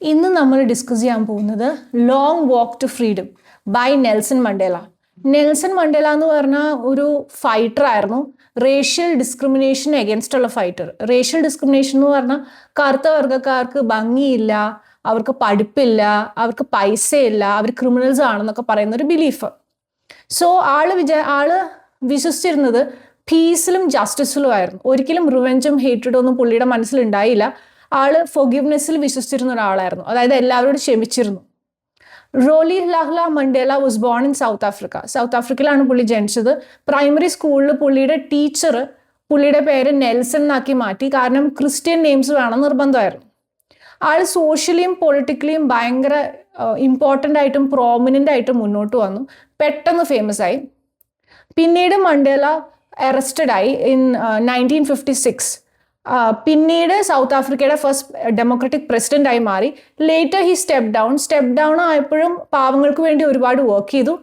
ഇന്ന് നമ്മൾ ഡിസ്കസ് ചെയ്യാൻ പോകുന്നത് long walk to freedom by Nelson Mandela. Nelson Mandela എന്ന് പറഞ്ഞാൽ ഒരു ഫൈറ്റർ ആയിരുന്നു. റേഷ്യൽ ഡിസ്ക്രിമിനേഷൻ എഗൻസ്റ്റ് ഉള്ള ഫൈറ്റർ. റേഷ്യൽ ഡിസ്ക്രിമിനേഷൻ എന്ന് പറഞ്ഞാൽ കറുത്ത വർഗ്ഗക്കാർക്ക് ഭംഗിയില്ല, അവർക്ക് പഠിപ്പില്ല, അവർക്ക് പൈസയില്ല, അവർ ക്രിമിനൽസ് ആണെന്നൊക്കെ പറയുന്ന ഒരു ബിലീഫ്. സോ ആള് വിശ്വസിച്ചിരുന്നത് പീസിലും ജസ്റ്റിസിലും ആയിരുന്നു. ഒരിക്കലും റിവെഞ്ചും ഹേറ്റഡും ഒന്നും പുള്ളിയുടെ മനസ്സിലുണ്ടായില്ല. ആള് ഫൊഗിവ്നെസ്സിൽ വിശ്വസിച്ചിരുന്ന ഒരാളായിരുന്നു, അതായത് എല്ലാവരോടും ക്ഷമിച്ചിരുന്നു. Rolihlahla Mandela was born in South Africa. South ആഫ്രിക്കയിലാണ് പുള്ളി ജനിച്ചത്. പ്രൈമറി സ്കൂളിൽ പുള്ളിയുടെ ടീച്ചർ പുള്ളിയുടെ പേര് നെൽസൺ എന്നാക്കി മാറ്റി, കാരണം ക്രിസ്ത്യൻ നെയിംസ് വേണം നിർബന്ധമായിരുന്നു. ആൾ സോഷ്യലിയും പൊളിറ്റിക്കലിയും ഭയങ്കര ഇമ്പോർട്ടൻ്റ് ആയിട്ടും പ്രോമിനൻ്റ് ആയിട്ടും മുന്നോട്ട് വന്നു. പെട്ടെന്ന് ഫേമസ് ആയി. പിന്നീട് മണ്ടേല അറസ്റ്റഡ് ആയി ഇൻ 1956. പിന്നീട് സൗത്ത് ആഫ്രിക്കയുടെ ഫസ്റ്റ് ഡെമോക്രാറ്റിക് പ്രസിഡന്റ് ആയി മാറി. ലേറ്റർ ഹി സ്റ്റെപ്പ് ഡൗൺ ആയപ്പോഴും പാവങ്ങൾക്ക് വേണ്ടി ഒരുപാട് വർക്ക് ചെയ്തു.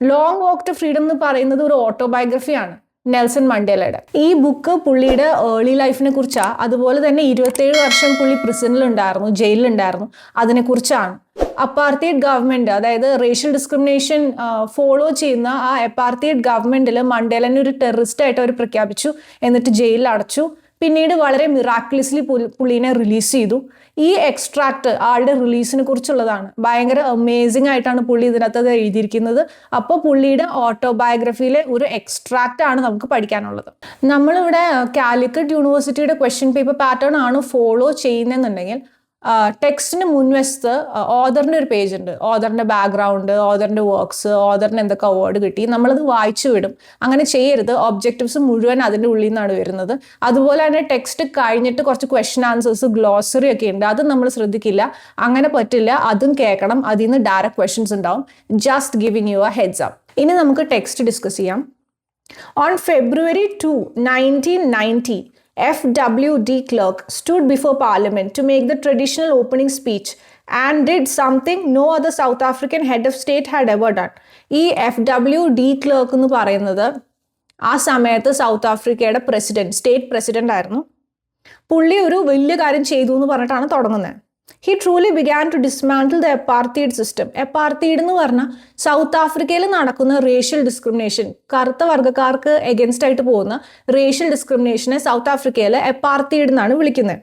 ലോങ് വാക്ക് ടു ഫ്രീഡം എന്ന് പറയുന്നത് ഒരു ഓട്ടോബയോഗ്രഫിയാണ് നെൽസൺ മണ്ടേലയുടെ. ഈ ബുക്ക് പുള്ളിയുടെ ഏർലി ലൈഫിനെ കുറിച്ചാണ്. അതുപോലെ തന്നെ 27 വർഷം പുള്ളി പ്രിസണിലുണ്ടായിരുന്നു, ജയിലിലുണ്ടായിരുന്നു. അതിനെക്കുറിച്ചാണ്. അപ്പാർത്തൈഡ് ഗവൺമെന്റ്, അതായത് റേഷ്യൽ ഡിസ്ക്രിമിനേഷൻ ഫോളോ ചെയ്യുന്ന ആ അപ്പാർത്തൈഡ് ഗവൺമെന്റിൽ മണ്ടേലനെ ഒരു ടെററിസ്റ്റ് ആയിട്ട് അവർ പ്രഖ്യാപിച്ചു, എന്നിട്ട് ജയിലിൽ അടച്ചു. പിന്നീട് വളരെ മിറാക്കുലസ്ലി പുള്ളീനെ റിലീസ് ചെയ്തു. ഈ എക്സ്ട്രാക്ട് ആളുടെ റിലീസിനെ കുറിച്ചുള്ളതാണ്. ഭയങ്കര അമേസിംഗ് ആയിട്ടാണ് പുള്ളി ഇതിനകത്ത് എഴുതിയിരിക്കുന്നത്. അപ്പോൾ പുള്ളിയുടെ ഓട്ടോബയോഗ്രഫിയിലെ ഒരു എക്സ്ട്രാക്റ്റ് ആണ് നമുക്ക് പഠിക്കാനുള്ളത്. നമ്മളിവിടെ കാലിക്കറ്റ് യൂണിവേഴ്സിറ്റിയുടെ ക്വസ്റ്റ്യൻ പേപ്പർ പാറ്റേൺ ആണ് ഫോളോ ചെയ്യുന്നതെന്നുണ്ടെങ്കിൽ ടെക്സ്റ്റിന് മുൻവശത്ത് ഓതറിൻ്റെ ഒരു പേജ് ഉണ്ട്. ഓതറിൻ്റെ ബാക്ക്ഗ്രൗണ്ട്, ഓതറിൻ്റെ വർക്ക്സ്, ഓതറിന് എന്തൊക്കെ അവാർഡ് കിട്ടി, നമ്മളത് വായിച്ചു വിടും. അങ്ങനെ ചെയ്യരുത്. ഒബ്ജക്റ്റീവ്സ് മുഴുവൻ അതിൻ്റെ ഉള്ളിൽ നിന്നാണ് വരുന്നത്. അതുപോലെ തന്നെ ടെക്സ്റ്റ് കഴിഞ്ഞിട്ട് കുറച്ച് ക്വസ്റ്റ്യൻ ആൻസേഴ്സ്, ഗ്ലോസറി ഒക്കെ ഉണ്ട്. അതും നമ്മൾ ശ്രദ്ധിക്കില്ല. അങ്ങനെ പറ്റില്ല. അതും കേൾക്കണം. അതിൽ നിന്ന് ഡയറക്റ്റ് ക്വസ്റ്റ്യൻസ് ഉണ്ടാവും. Just giving you a heads up. ഇനി നമുക്ക് ടെക്സ്റ്റ് ഡിസ്കസ് ചെയ്യാം. On February 2, 1990, F.W.D. Klerk stood before Parliament to make the traditional opening speech and did something no other South African head of state had ever done. ഈ F.W.D. Klerk എന്ന് പറയുന്നത് ആ സമയത്ത് south ആഫ്രിക്കയുടെ state president ആയിരുന്നു. പുള്ളി ഒരു വലിയ കാര്യം ചെയ്തു എന്ന് പറഞ്ഞിട്ടാണ് തുടങ്ങുന്നത്. He truly began to dismantle the apartheid system. Apartheid എന്ന് പറഞ്ഞാൽ സൗത്ത് ആഫ്രിക്കയിൽ നടക്കുന്ന റേഷ്യൽ ഡിസ്ക്രിമിനേഷൻ, കറുത്ത വർഗ്ഗക്കാർക്ക് എഗൻസ്റ്റ് ആയിട്ട് പോകുന്ന റേഷ്യൽ ഡിസ്ക്രിമിനേഷനെ സൗത്ത് ആഫ്രിക്കയിൽ അപ്പാർത്തൈഡ് എന്നാണ് വിളിക്കുന്നത്.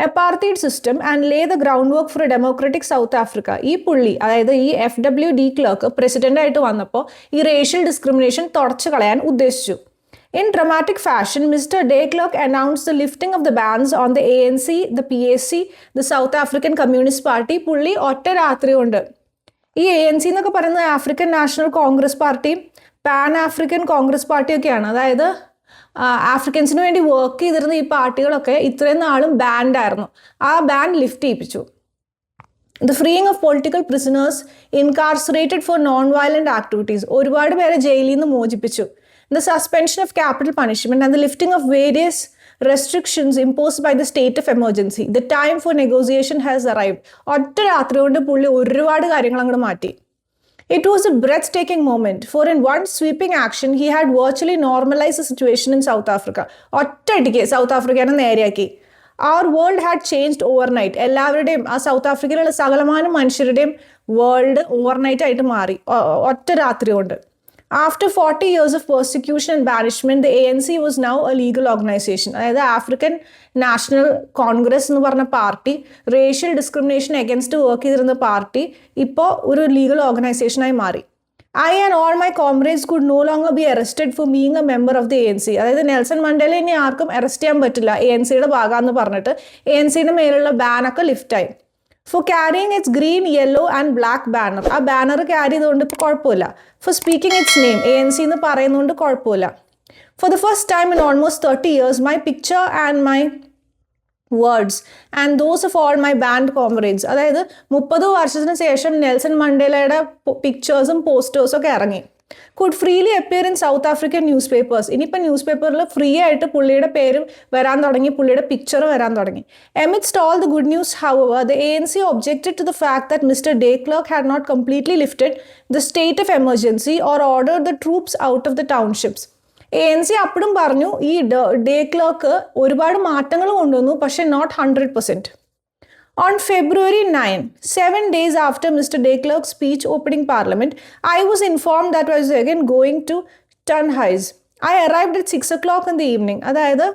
Apartheid system and lay the ground work for a democratic South Africa. ഈ പുള്ളി, അതായത് ഈ F.W.D. ക്ലർക്ക് പ്രസിഡന്റ് ആയിട്ട് വന്നപ്പോൾ ഈ റേഷ്യൽ ഡിസ്ക്രിമിനേഷൻ തുടച്ചു കളയാൻ ഉദ്ദേശിച്ചു. In dramatic fashion, Mr. De Klerk announced the lifting of the bans on the ANC, the PAC, the South African Communist Party. പുള്ളി ഒറ്റ രാത്രി കൊണ്ട് ഈ ANC എന്നൊക്കെ പറയുന്നത് African National Congress party, pan African Congress പാർട്ടിയൊക്കെയാണ്. അതായത് ആഫ്രിക്കൻസിന് വേണ്ടി വർക്ക് ചെയ്തിരുന്ന ഈ പാർട്ടികളൊക്കെ ഇത്രയും നാളും ബാൻഡ് ആയിരുന്നു. ആ ബാൻ ലിഫ്റ്റ് ചെയ്യിപ്പിച്ചു. The freeing of political prisoners incarcerated for non-violent activities. ഒരുപാട് പേരെ ജയിലിൽ നിന്ന് മോചിപ്പിച്ചു. The suspension of capital punishment and the lifting of various restrictions imposed by the state of emergency. The time for negotiation has arrived. ഒറ്റ രാത്രി കൊണ്ട് പുള്ളി ഒരുപാട് കാര്യങ്ങൾ അങ്ങോട്ട് മാറ്റി. It was a breathtaking moment, for in one sweeping action he had virtually normalized the situation in South Africa. ഒറ്റയടിക്ക് south ആഫ്രിക്കനെ നേരെയാക്കി. Our world had changed overnight. എല്ലാവരുടെയും ആ സൗത്ത് ആഫ്രിക്കയിലുള്ള സകലമാനം മനുഷ്യരുടെയും വേൾഡ് ഓവർനൈറ്റ് ആയിട്ട് മാറി ഒറ്റ രാത്രി കൊണ്ട്. After 40 years of persecution and banishment, the ANC was now a legal organization. അതായത് ആഫ്രിക്കൻ നാഷണൽ കോൺഗ്രസ് എന്ന് പറഞ്ഞ party, racial discrimination against work ചെയ്തിരുന്ന പാർട്ടി, ഇപ്പോൾ ഒരു ലീഗൽ ഓർഗനൈസേഷനായി മാറി. I and all my comrades could no longer be arrested for being a member of the ANC. അതായത് Nelson Mandela ഇനി ആർക്കും അറസ്റ്റ് ചെയ്യാൻ പറ്റില്ല ANC-യുടെ ഭാഗമാണെന്ന് പറഞ്ഞിട്ട് ANC-യുടെ മേലുള്ള ബാനൊക്കെ ലിഫ്റ്റായി. For carrying its green, yellow and black banner. ആ ബാനർ ക്യാരി ചെയ്തുകൊണ്ട് ഇപ്പോൾ കുഴപ്പമില്ല. For speaking its name, ANC എന്ന് പറയുന്നതുകൊണ്ട് കുഴപ്പമില്ല. For the first time in almost 30 years, my picture and my words and those of all my band comrades. അതായത് 30 വർഷത്തിന് ശേഷം നെൽസൺ മണ്ടേലയുടെ പിക്ചേഴ്സും പോസ്റ്റേഴ്സും ഒക്കെ ഇറങ്ങി. could freely appear in South African newspapers. ഇനിയിപ്പോൾ news പേപ്പറിൽ ഫ്രീ ആയിട്ട് പുള്ളിയുടെ പേര് വരാൻ തുടങ്ങി, പുള്ളിയുടെ പിക്ചർ വരാൻ തുടങ്ങി. Amidst all the good news, however, the ANC objected to the fact that Mr. De Klerk had not completely lifted the state of emergency or ordered the troops out of the townships. ANC അപ്പോഴും പറഞ്ഞു ഈ day clerk ഒരുപാട് മാറ്റങ്ങൾ കൊണ്ടുവന്നു, പക്ഷെ not 100%. On February 9, 7 days after Mr. De Klerk's speech opening Parliament, I was informed that I was again going to Turnhouse. I arrived at 6 o'clock in the evening. അതായത്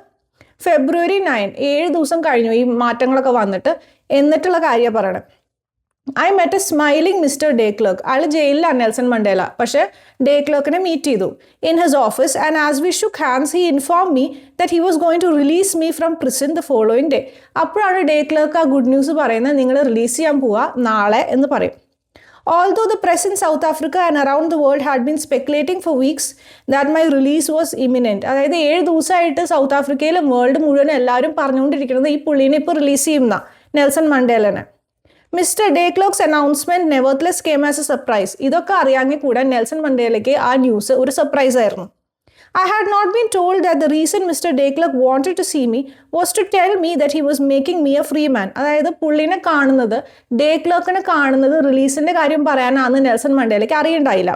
ഫെബ്രുവരി 9, 7 ദിവസം കഴിഞ്ഞു ഈ മാറ്റങ്ങളൊക്കെ വന്നിട്ട്. എന്നിട്ടുള്ള കാര്യമാണ് പറയണത്. I met a smiling mister De Klerk. അയാൾ ജയിലിലാണ് നെൽസൺ മണ്ടേല. പക്ഷേ ഡേ ക്ലർക്കിനെ മീറ്റ് ചെയ്തു in his office. And as we shook hands he inform me that he was going to release me from prison the following day. അപ്പോഴാണ് De Klerk ആ good news പറയുന്നത്, നിങ്ങൾ release ചെയ്യാൻ പോവുക നാളെ എന്ന് പറയും. Although the press in South Africa and around the world had been speculating for weeks that my release was imminent. അതായത് 7 ദിവസമായിട്ട് സൗത്ത് ആഫ്രിക്കയിലും വേൾഡ് മുഴുവൻ എല്ലാവരും പറഞ്ഞുകൊണ്ടിരിക്കുന്നത് ഈ പുള്ളീനെ ഇപ്പോൾ റിലീസ് ചെയ്യുന്ന നെൽസൺ മണ്ടേലനെ. Mister De Klerk's announcement nevertheless came as a surprise. ഇതൊക്കെ അറിയാമെങ്കിൽ കൂടെ നെൽസൺ മണ്ടേലയ്ക്ക് ആ ന്യൂസ് ഒരു സർപ്രൈസ് ആയിരുന്നു. I had not been told that the reason Mr. De Klerk wanted to see me was to tell me that he was making me a free man. അതായത് പുള്ളിനെ കാണുന്നത്, day ക്ലർക്കിനെ കാണുന്നത് റിലീസിന്റെ കാര്യം പറയാനാണെന്ന് നെൽസൺ മണ്ടേലയ്ക്ക് അറിയണ്ടായില്ല.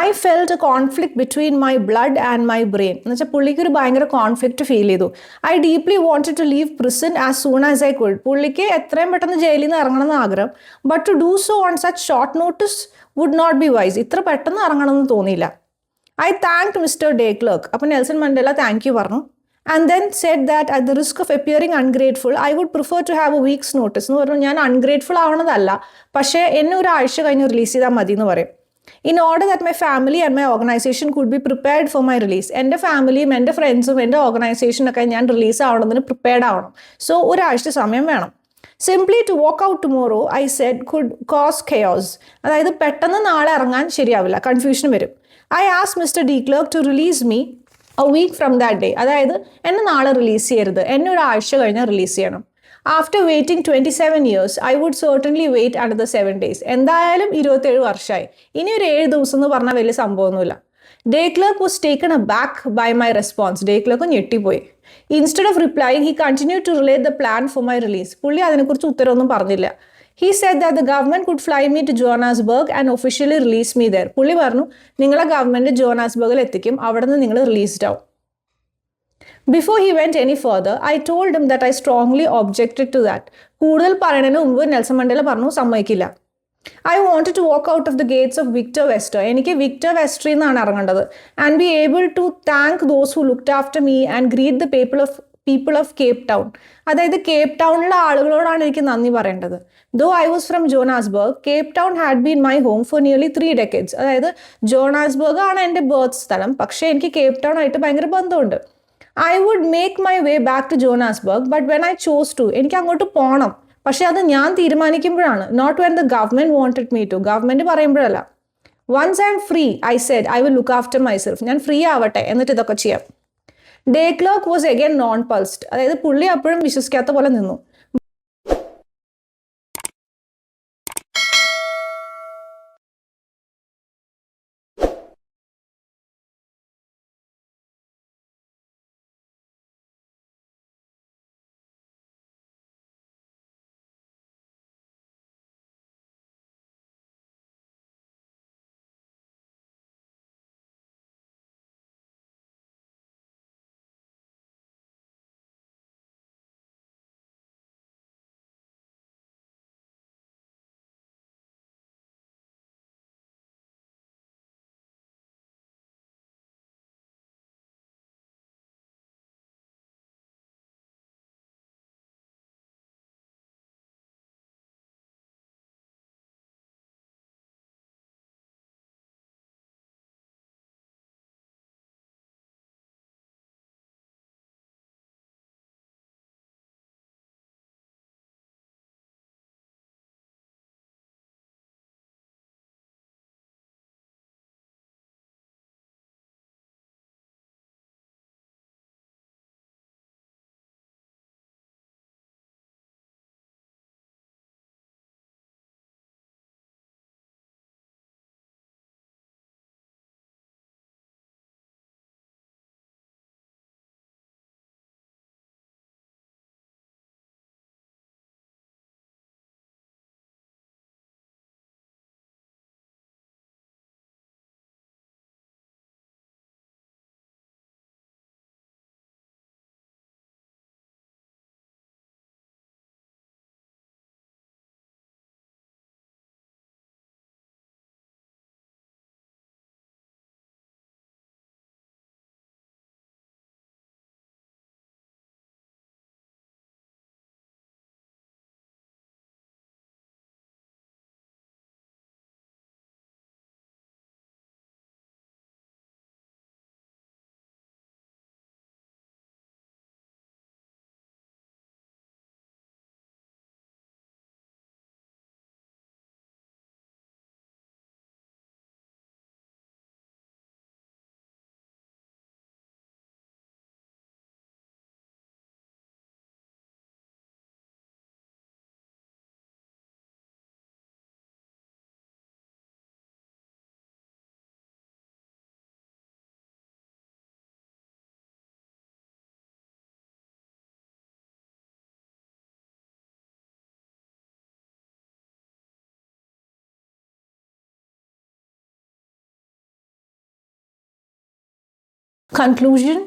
I felt a conflict between my blood and my brain. എന്ന് വെച്ചാൽ പുള്ളിക്ക് ഒരു ഭയങ്കര കോൺഫ്ലിക്റ്റ് ഫീൽ ചെയ്തു. I deeply wanted to leave prison as soon as I could. പുള്ളിക്ക് എത്രയും പെട്ടെന്ന് ജയിലിൽ നിന്ന് ഇറങ്ങണമെന്ന് ആഗ്രഹം. But to do so on such short notice would not be wise. ഇത്ര പെട്ടെന്ന് ഇറങ്ങണമെന്ന് തോന്നിയില്ല. I thanked Mr. De Klerk. അപ്പോൾ നെൽസൺ മണ്ടേല താങ്ക് യു പറഞ്ഞു. And then said that at the risk of appearing ungrateful I would prefer to have a week's notice. എന്ന് പറഞ്ഞു, ഞാൻ ungrateful ആവണതല്ല, പക്ഷേ എന്നെ ഒരാഴ്ച കഴിഞ്ഞ് റിലീസ് ചെയ്താൽ മതി എന്ന് പറയും. In order that my family and my organisation could be prepared for my release. എൻ്റെ ഫാമിലിയും എൻ്റെ ഫ്രണ്ട്സും എൻ്റെ ഓർഗനൈസേഷനൊക്കെ ഞാൻ റിലീസ് ആവണതിന് പ്രിപ്പയർഡ് ആവണം. സോ ഒരാഴ്ച സമയം വേണം. Simply to walk out tomorrow I said could cause chaos. അതായത് പെട്ടെന്ന് നാളെ ഇറങ്ങാൻ ശരിയാവില്ല, കൺഫ്യൂഷൻ വരും. I asked Mr. De Klerk to release me a week from that day. അതായത് എന്നെ നാളെ റിലീസ് ചെയ്യരുത്, എന്നെ ഒരാഴ്ച കഴിഞ്ഞാൽ റിലീസ് ചെയ്യണം. After waiting 27 years, I would certainly wait another 7 days. എന്തായാലും 27 വർഷമായി, ഇനി ഒരു 7 ദിവസം എന്ന് പറഞ്ഞാൽ വലിയ സംഭവമൊന്നുമില്ല. De clerk was taken aback by my response. De Klerk ഞെട്ടിപ്പോയി. Instead of replying he continue to relate the plan for my release. പുള്ളി അതിനെക്കുറിച്ച് ഉത്തരവൊന്നും പറഞ്ഞില്ല. He said that the government could fly me to Johannesburg and officially release me there. പുള്ളി പറഞ്ഞു, നിങ്ങളെ government ജോഹാനസ്ബർഗിൽ എത്തിക്കും, അവിടെ നിന്ന് നിങ്ങൾ റിലീസ്ഡ് ആവും. Before he went any further, I told him that I strongly objected to that. കൂടുതൽ പറയുന്നതിന് മുമ്പ് നെൽസൺ മണ്ടേല പറഞ്ഞു, സമ്മതിക്കില്ല. I wanted to walk out of the gates of Victor Vester. എനിക്ക് വിക്ടർ വെസ്റ്ററിൽ നിന്നാണ് ഇറങ്ങേണ്ടത്. And be able to thank those who looked after me and greet the people of Cape Town. അതായത് Cape ടൗണിലെ ആളുകളോടാണ് എനിക്ക് നന്ദി പറയേണ്ടത്. Though I was from Johannesburg, Cape Town had been my home for nearly 3 decades. അതായത് Johannesburg ആണ് എൻ്റെ birth സ്ഥലം, പക്ഷേ എനിക്ക് കേപ്പ് ടൗൺ ആയിട്ട് ഭയങ്കര ബന്ധമുണ്ട്. I would make my way back to Johannesburg, but when I chose to, എനിക്ക് അങ്ങോട്ട് പോകണം, പക്ഷേ അത് ഞാൻ തീരുമാനിക്കുമ്പോഴാണ്. Not when the government wanted me to, government പറയുമ്പോഴല്ല. Once I am free, I said I will look after myself. ഞാൻ free ആവട്ടെ, എന്നിട്ട് ഇതൊക്കെ ചെയ്യാം. The clerk was again nonplussed. അതായത് പുള്ളി അപ്പോഴും വിശ്വസിക്കാത്ത പോലെ നിന്നു. കൺക്ലൂഷൻ,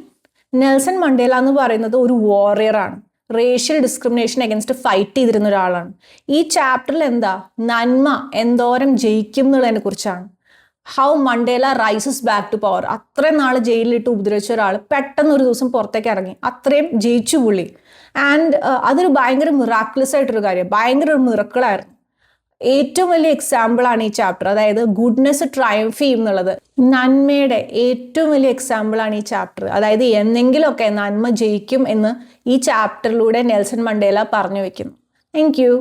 നെൽസൺ മണ്ടേല എന്ന് പറയുന്നത് ഒരു വാറിയറാണ്. റേഷ്യൽ ഡിസ്ക്രിമിനേഷൻ അഗൻസ്റ്റ് ഫൈറ്റ് ചെയ്തിരുന്ന ഒരാളാണ്. ഈ ചാപ്റ്ററിൽ എന്താ, നന്മ എന്തോരം ജയിക്കും എന്നുള്ളതിനെ കുറിച്ചാണ്. How Mandela rises back to power. അത്രയും നാൾ ജയിലിലിട്ട് ഉപദ്രവിച്ച ഒരാൾ പെട്ടെന്ന് ഒരു ദിവസം പുറത്തേക്ക് ഇറങ്ങി, അത്രയും ജയിച്ചു പുള്ളി. ആൻഡ് അതൊരു ഭയങ്കര മിറാക്കുലസ് ആയിട്ടൊരു കാര്യം, ഭയങ്കര ഒരു മിറക്കിളായിരുന്നു. ഏറ്റവും വലിയ എക്സാമ്പിളാണ് ഈ ചാപ്റ്റർ. അതായത് ഗുഡ്നെസ് ട്രയംഫ് ചെയ്യും എന്നുള്ളത് നന്മയുടെ ഏറ്റവും വലിയ എക്സാമ്പിളാണ് ഈ ചാപ്റ്റർ. അതായത് എന്നെങ്കിലുമൊക്കെ നന്മ ജയിക്കും എന്ന് ഈ ചാപ്റ്ററിലൂടെ നെൽസൺ മണ്ടേല പറഞ്ഞു വെക്കുന്നു. Thank you.